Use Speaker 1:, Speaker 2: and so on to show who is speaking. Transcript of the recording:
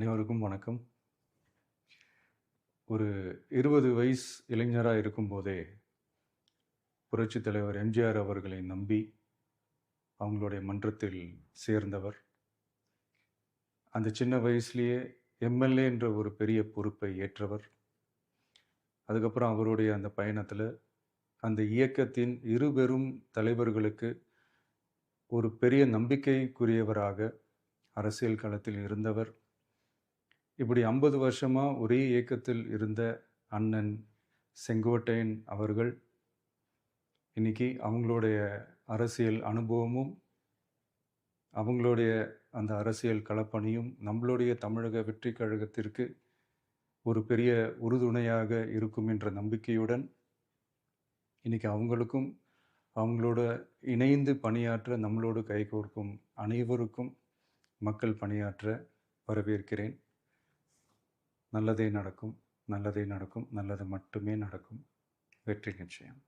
Speaker 1: அனைவருக்கும் வணக்கம். ஒரு 20 வயசு இளைஞரா இருக்கும்போதே, புரட்சித் தலைவர் எம்ஜிஆர் அவர்களை நம்பி, அவங்களுடைய மன்றத்தில் சேர்ந்தவர். அந்த சின்ன வயசுலயே எம்எல்ஏ என்ற ஒரு பெரிய பொறுப்பை ஏற்றவர். அதுக்கப்புறம் அவருடைய அந்த பயணத்துல, அந்த இயக்கத்தின் இருபெரும் தலைவர்களுக்கு ஒரு பெரிய நம்பிக்கைக்குரியவராக அரசியல் களத்தில் இருந்தவர். இப்படி 50 வருஷமா ஒரே இயக்கத்தில் இருந்த அண்ணன் செங்கோட்டையன் அவர்கள் இன்னைக்கு அவங்களுடைய அரசியல் அனுபவமும், அவங்களுடைய அந்த அரசியல் களப்பணியும் நம்மளுடைய தமிழக வெற்றி கழகத்திற்கு ஒரு பெரிய உறுதுணையாக இருக்கும் என்ற நம்பிக்கையுடன் இன்னைக்கு அவங்களுக்கும் அவங்களோட இணைந்து பணியாற்ற நம்மளோடு கைகோர்க்கும் அனைவருக்கும் மக்கள் பணியாற்ற வரவேற்கிறேன். நல்லதே நடக்கும், நல்லதே நடக்கும், நல்லது மட்டுமே நடக்கும். வெற்றி நிச்சயம்.